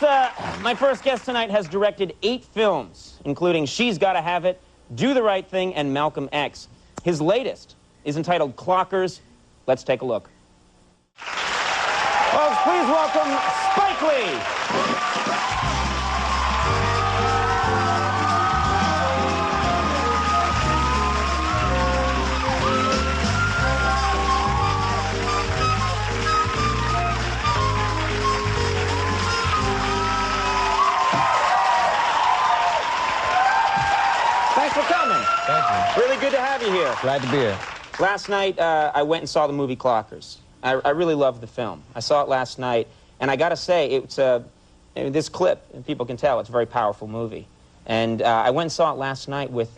my first guest tonight has directed 8 films, including She's Gotta Have It, Do the Right Thing, and Malcolm X. His latest is entitled Clockers. Let's take a look. Folks, please welcome Spike Lee. Thanks for coming. Thank you. Really good to have you here. Glad to be here. Last night, I went and saw the movie Clockers. I really loved the film. I saw it last night, and I gotta say, it's this clip, and people can tell, it's a very powerful movie. And I went and saw it last night with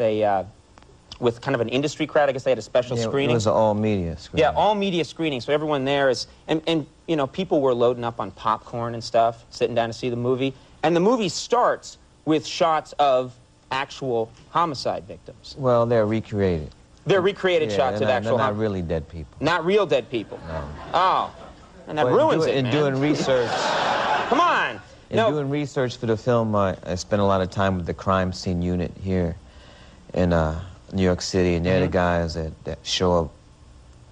with kind of an industry crowd. I guess they had a special screening. It was an all-media screening. Yeah, all-media screening, so everyone there is... And, you know, people were loading up on popcorn and stuff, sitting down to see the movie. And the movie starts with shots of actual homicide victims. Well, they're recreated. They're recreated shots of actual... They're not really dead people. Not real dead people? No. Oh. And that ruins it, man. In doing research... Come on! In doing research for the film, I spent a lot of time with the crime scene unit here in New York City, and they're the guys that show up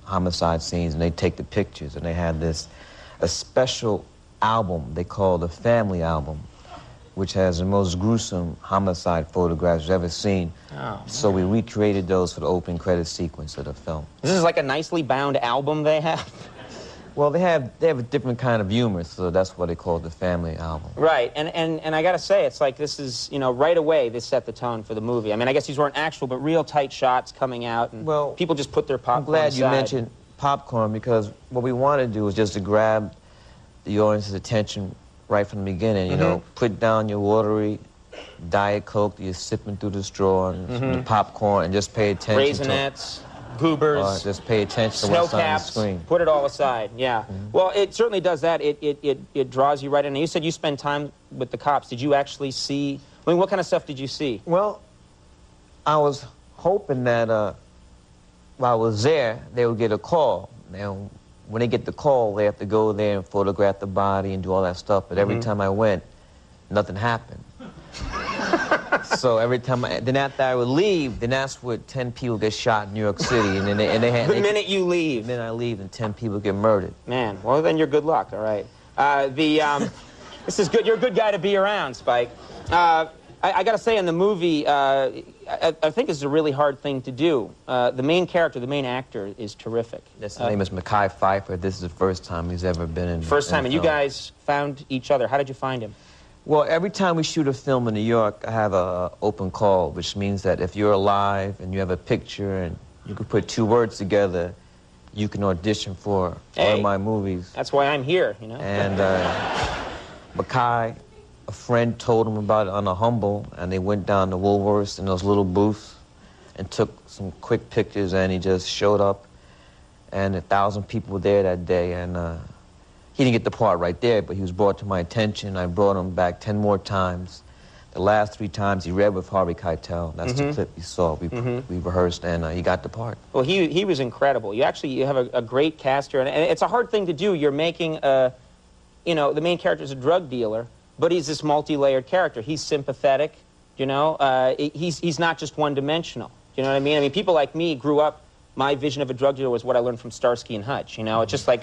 homicide scenes, and they take the pictures, and they had a special album they call the Family Album, which has the most gruesome homicide photographs you've ever seen. Oh, so we recreated those for the opening credit sequence of the film. This is like a nicely bound album they have? Well, they have a different kind of humor, so that's what they call the Family Album. Right, and I gotta say, it's like this is, you know, right away this set the tone for the movie. I mean, I guess these weren't actual, but real tight shots coming out, and people just put their popcorn I'm glad aside. you mentioned popcorn, because what we want to do is just to grab the audience's attention right from the beginning, you know, put down your watery Diet Coke that you're sipping through the straw, and the popcorn, and just pay attention Raisinets, goobers, just pay attention to what's on the screen. Put it all aside, yeah. Well, it certainly does that. It draws you right in. And you said you spend time with the cops. Did you actually see, I mean, what kind of stuff did you see? Well, I was hoping that while I was there, they would get a call. Now, when they get the call, they have to go there and photograph the body and do all that stuff. But every time I went, nothing happened. So every time then after I would leave, then that's where 10 people get shot in New York City. And then they had... The minute you leave. The minute I leave, and 10 people get murdered. Man, well, then you're good luck, all right. This is good. You're a good guy to be around, Spike. I got to say, in the movie, I think this is a really hard thing to do. The main character, the main actor, is terrific. His name is Mekhi Phifer. This is the first time he's ever been in First time, and you guys found each other. How did you find him? Well, every time we shoot a film in New York, I have an open call, which means that if you're alive and you have a picture and you can put 2 words together, you can audition for one of my movies. That's why I'm here, you know? And Mekhi, a friend told him about it on a humble, and they went down to Woolworths in those little booths and took some quick pictures, and he just showed up, and 1,000 people were there that day, and he didn't get the part right there, but he was brought to my attention. I brought him back 10 more times. The last 3 times he read with Harvey Keitel. That's the clip you saw. We rehearsed, and he got the part. Well, he was incredible. You have a great cast here, and it's a hard thing to do. You're making you know, the main character is a drug dealer, but he's this multi-layered character. He's sympathetic, you know. He's not just one-dimensional. You know what I mean? I mean, people like me grew up, my vision of a drug dealer was what I learned from Starsky and Hutch, you know. It's just like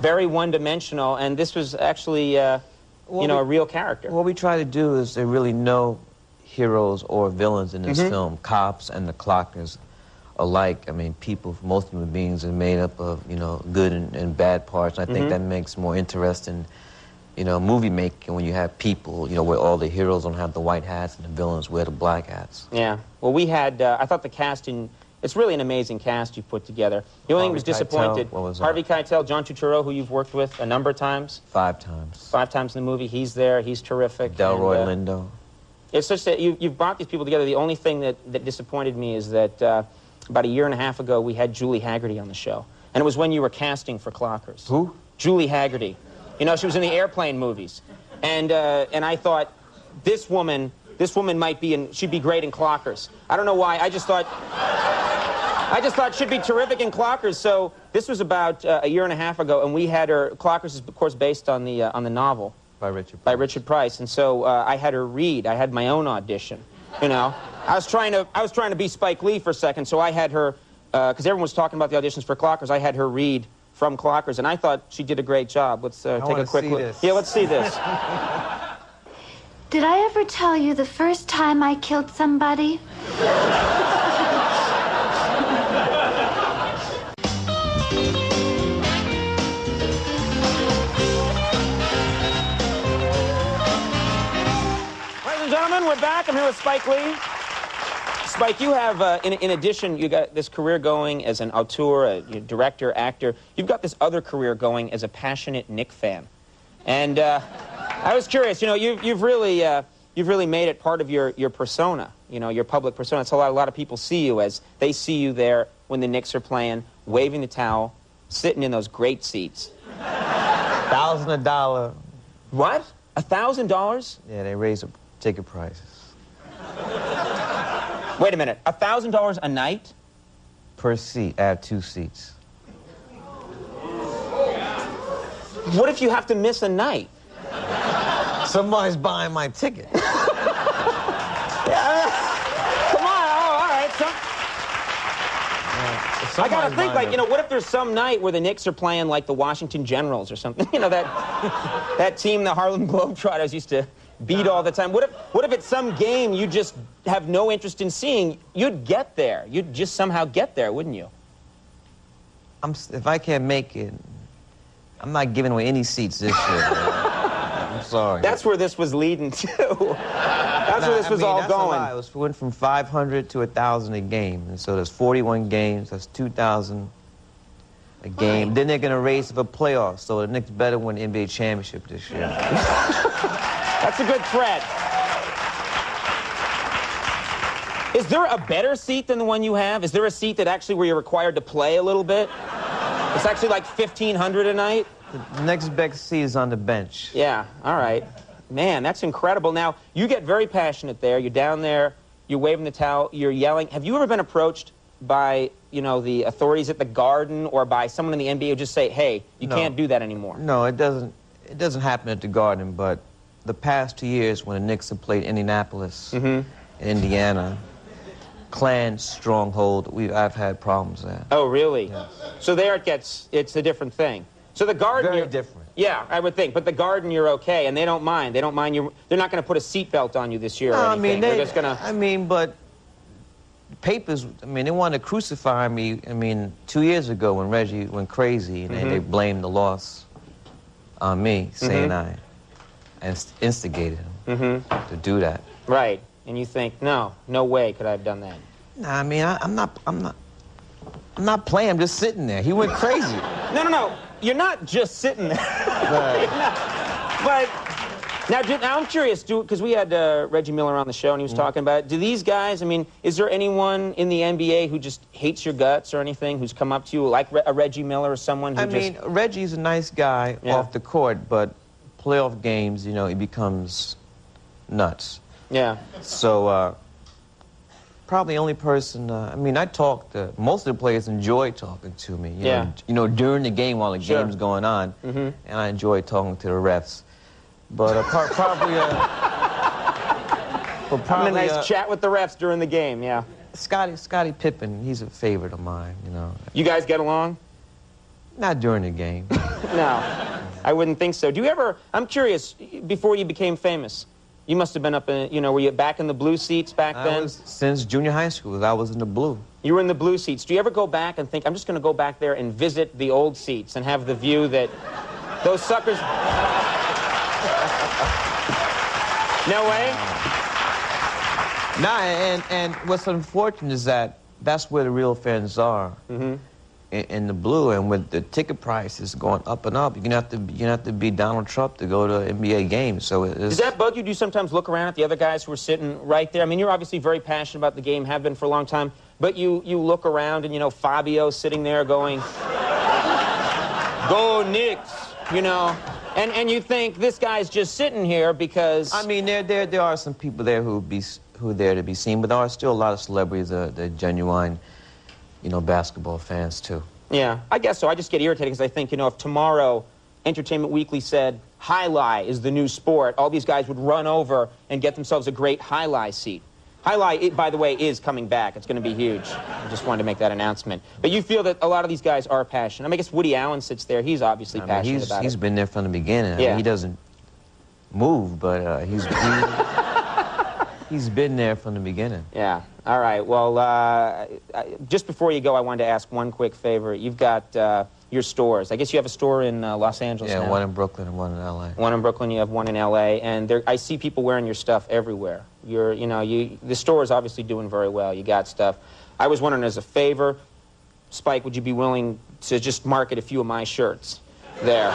very one-dimensional, and this was actually, you know, a real character. What we try to do is there really no heroes or villains in this film. Cops and the clockers alike. I mean, people, most human beings are made up of, you know, good and bad parts. And I think that makes more interesting, you know, movie making when you have people, you know, where all the heroes don't have the white hats and the villains wear the black hats. Yeah. Well, we had, I thought the casting... It's really an amazing cast you've put together. The only thing was disappointed. Harvey Keitel, John Turturro, who you've worked with a number of times. 5 times. 5 times in the movie. He's there. He's terrific. Delroy Lindo. It's such that you've brought these people together. The only thing that disappointed me is that about a year and a half ago, we had Julie Hagerty on the show. And it was when you were casting for Clockers. Who? Julie Hagerty. You know, she was in the Airplane movies. And I thought, this woman might be in, she'd be great in Clockers. I don't know why. I just thought she'd be terrific in Clockers. So this was about a year and a half ago, and we had her. Clockers is, of course, based on the novel By Richard Price. By Richard Price. And so I had her read. I had my own audition, you know. I was trying to be Spike Lee for a second, so I had her, because everyone was talking about the auditions for Clockers, I had her read from Clockers, and I thought she did a great job. Let's take a quick look. This. Yeah, let's see this. Did I ever tell you the first time I killed somebody? Ladies and gentlemen, we're back. I'm here with Spike Lee. Spike, you have, in addition, you got this career going as an auteur, a director, actor. You've got this other career going as a passionate Knick fan. And I was curious, you know, you've really made it part of your persona, you know, your public persona. It's a lot of people see you as they see you there when the Knicks are playing, waving the towel, sitting in those great seats. $1,000. What? $1,000? Yeah, they raised the ticket prices. Wait a minute, $1,000 a night? Per seat. I have 2 seats. What if you have to miss a night? Somebody's buying my ticket. Come on, all right. I gotta think, like, you know, what if there's some night where the Knicks are playing like the Washington Generals or something? You know, that team the Harlem Globetrotters used to beat all the time. What if it's some game you just have no interest in seeing? You'd get there. You'd just somehow get there, wouldn't you? If I can't make it, I'm not giving away any seats this year. I'm sorry. That's where this was leading to. That's where this was all going. It went from 500 to 1,000 a game, and so there's 41 games. That's 2,000 a game. Right. Then they're going to race for playoffs, so the Knicks better win the NBA championship this year. That's a good threat. Is there a better seat than the one you have? Is there a seat that actually where you're required to play a little bit? It's actually like $1,500 a night? The next best seat is on the bench. Yeah, all right. Man, that's incredible. Now, you get very passionate there. You're down there, you're waving the towel, you're yelling. Have you ever been approached by, you know, the authorities at the Garden or by someone in the NBA who just say, hey, you can't do that anymore? No, it doesn't happen at the Garden, but the past 2 years when the Knicks have played Indianapolis, Indiana, Klan stronghold, I've had problems there. Oh, really? Yes. So there it's a different thing. So the Garden... Very different. Yeah, I would think. But the Garden, you're okay, and they don't mind. They don't mind you. They're not going to put a seatbelt on you this year or anything. They're just going to... I mean, but papers, I mean, they wanted to crucify me, 2 years ago when Reggie went crazy, and they blamed the loss on me, saying I instigated him to do that. Right. And you think, no way could I have done that. Nah, I mean, I'm not playing. I'm just sitting there. He went crazy. No. You're not just sitting there. But now I'm curious, because we had Reggie Miller on the show, and he was talking about it. Do these guys, I mean, is there anyone in the NBA who just hates your guts or anything, who's come up to you, like a Reggie Miller or someone who I mean, Reggie's a nice guy off the court, but playoff games, you know, he becomes nuts. Yeah. So, probably the only person, I mean, I talk to, most of the players enjoy talking to me, you know, during the game while the game's going on, and I enjoy talking to the refs. But probably a nice chat with the refs during the game, yeah. Scottie Pippen, he's a favorite of mine, you know. You guys get along? Not during the game. No, I wouldn't think so. Do you ever, I'm curious, before you became famous, you must have been up in, you know, were you back in the blue seats back then? Since junior high school, I was in the blue. You were in the blue seats. Do you ever go back and think, I'm just going to go back there and visit the old seats and have the view that those suckers... No way? Nah, and what's unfortunate is that that's where the real fans are. In the blue, and with the ticket prices going up and up, you're gonna have to be Donald Trump to go to NBA games. So does that bug you? Do you sometimes look around at the other guys who are sitting right there? I mean, you're obviously very passionate about the game, have been for a long time, but you look around and, you know, Fabio sitting there going, "Go Knicks," you know, and you think this guy's just sitting here because... I mean, there are some people there who are there to be seen, but there are still a lot of celebrities that are genuine, you know, basketball fans, too. Yeah, I guess so. I just get irritated because I think, you know, if tomorrow Entertainment Weekly said, High-lie is the new sport. All these guys would run over and get themselves a great high-lie seat. High-lie, by the way, is coming back. It's going to be huge. I just wanted to make that announcement. But you feel that a lot of these guys are passionate. I mean, I guess Woody Allen sits there. He's obviously passionate about it. He's been there from the beginning. I Yeah. mean, he doesn't move, but he's been there from the beginning. Yeah. All right. Well, just before you go, I wanted to ask one quick favor. You've got your stores. I guess you have a store in Los Angeles now. Yeah, one in Brooklyn and one in L.A. One in Brooklyn, you have one in L.A., and I see people wearing your stuff everywhere. The store is obviously doing very well. You got stuff. I was wondering, as a favor, Spike, would you be willing to just market a few of my shirts there?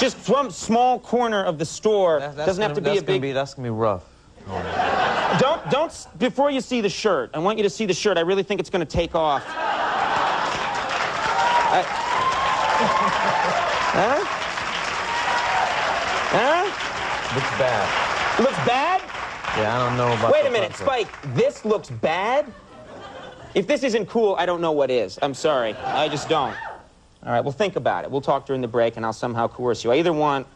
Just from small corner of the store. Doesn't have to be a big... That's gonna be rough. Don't, before you see the shirt, I want you to see the shirt. I really think it's going to take off. Huh? Huh? Looks bad. Looks bad? Yeah, I don't know about... Wait a minute, Spike. This looks bad? If this isn't cool, I don't know what is. I'm sorry. I just don't. All right, well, think about it. We'll talk during the break, and I'll somehow coerce you. I either want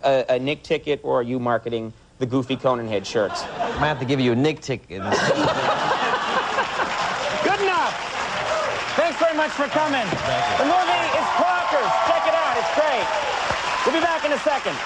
a Nick ticket, or are you marketing the Goofy Conan head shirts? I might have to give you a Nick ticket. Good enough. Thanks very much for coming. The movie is Clockers. Check it out. It's great. We'll be back in a second.